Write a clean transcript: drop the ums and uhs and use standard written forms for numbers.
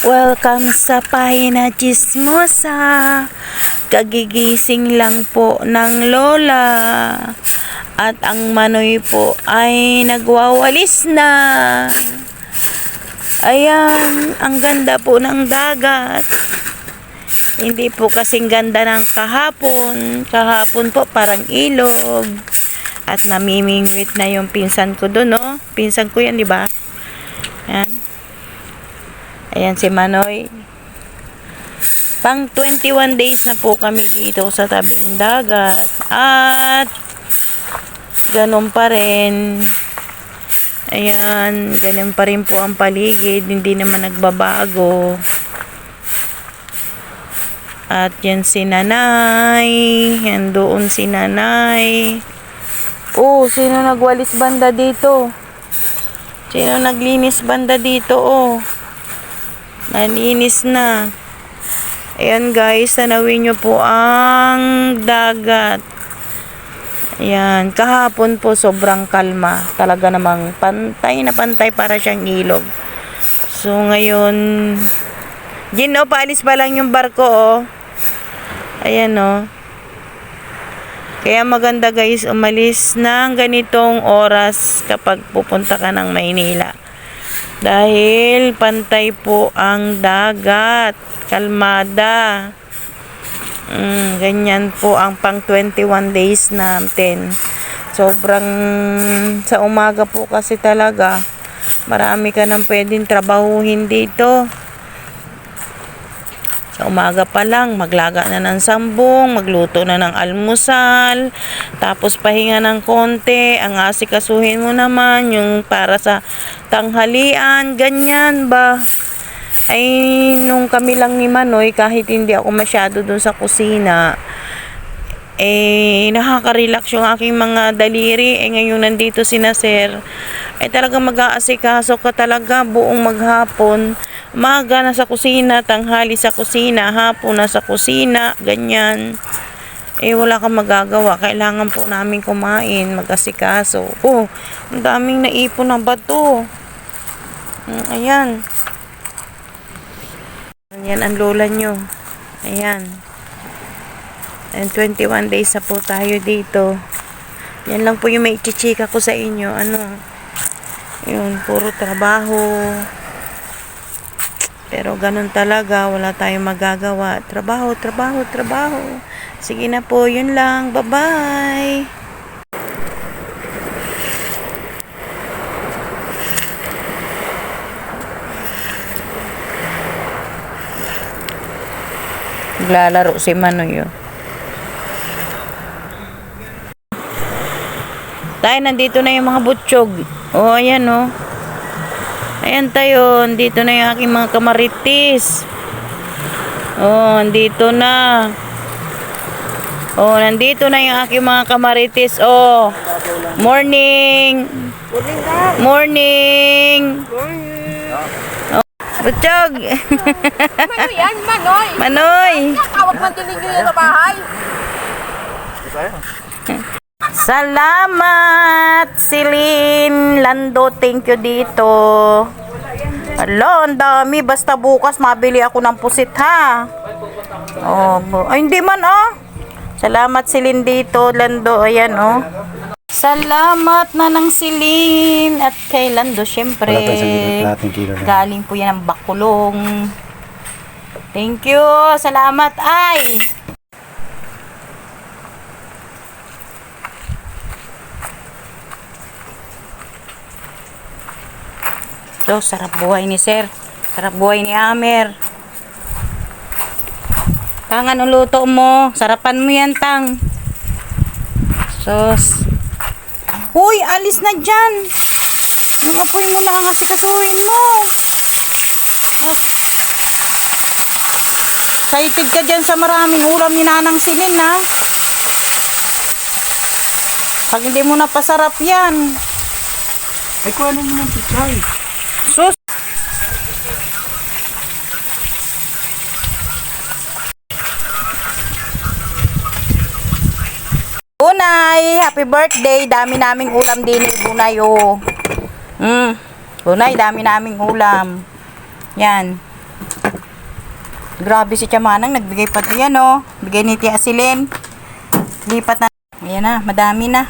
Welcome sa Pahina Chismosa. Kagigising lang po ng lola. At ang Manoy po ay nagwawalis na. Ayan, ang ganda po ng dagat. Hindi po kasing ganda ng kahapon. Kahapon po parang ilog. At namimingwit na yung pinsan ko doon, no? Pinsan ko yan, di ba? Ayan. Ayan si Manoy. Pang 21 days na po kami dito sa tabing dagat. At ganun pa rin. Ayan, ganun pa rin po ang paligid. Hindi naman nagbabago. At yan si Nanay. Yan doon si Nanay. Oh, sino nagwalis banda dito? Sino naglinis banda dito? Oh. Nalinis na. Ayan guys, tanawin nyo po ang dagat. Ayan, kahapon po sobrang kalma. Talaga namang pantay na pantay para siyang ilog. So ngayon, Gino, paalis pa lang yung barko, oh. Ayan, oh. Kaya maganda guys, umalis ng ganitong oras kapag pupunta ka ng Maynila. Dahil pantay po ang dagat. Kalmada. Ganyan po ang pang 21 days natin. Sobrang sa umaga po kasi talaga marami ka nang pwedeng trabahuhin dito. Sa umaga pa lang, maglaga na ng sambong, magluto na ng almusal, tapos pahinga ng konti, ang asikasuhin mo naman yung para sa tanghalian, ganyan ba? Ay, nung kami lang ni Manoy, kahit hindi ako masyado dun sa kusina, nakaka-relax yung aking mga daliri. Ngayon nandito si Nasir, talaga mag-aasikaso ka talaga buong maghapon. Umaga na sa kusina, tanghali sa kusina, hapon na sa kusina, ganyan. Wala kang magagawa. Kailangan po namin kumain, mag-asikaso. Oh, ang daming naipon ng bato. Ayan. Ayan ang lola nyo. Ayan. And 21 days na po tayo dito. Yan lang po yung may chichika ko sa inyo. Yun, puro trabaho. Pero ganun talaga, wala tayong magagawa. Trabaho, trabaho, trabaho. Sige na po, yun lang. Bye-bye! Naglalaro si Manoy. Tayo, nandito na yung mga butchog. Oh, ayan, oh. Ayan tayo, dito na yung aking mga kamaritis. Oh, nandito na. Oh, nandito na yung aking mga kamaritis. Oh, morning. Morning. Oh, butchog. Manoy yan, Manoy. Manoy. Tawag man din ninyo yan sa bahay. Salamat, Celine Lando, thank you dito. Hello, ang dami. Basta bukas mabili ako ng pusit, ha. Oh, ay hindi man, oh. Salamat, Celine dito, Lando. Ayan, oh. Salamat na ng Celine at kay Lando, syempre. Galing po yan ng Bakulong. Thank you. Salamat, ay. So, sarap buhay ni Sir. Sarap buhay ni Amer. Tang, anong luto mo? Sarapan mo yan, Tang. Sos. Uy, alis na dyan. Yung apoy mo lang kasi kasuhin mo. Excited ka dyan sa maraming ulam ni Nanang Silin, ha? Pag hindi mo napasarap yan. Ay, kuha na mo ng pichay. Sus! Bunay! Happy birthday! Dami naming ulam din eh, Bunay, oh. Bunay, dami naming ulam. Yan. Grabe si Tiyamanang, nagbigay pa diyan, oh. Bigay ni Tia Asilin. Lipat na. Ayan na, madami na.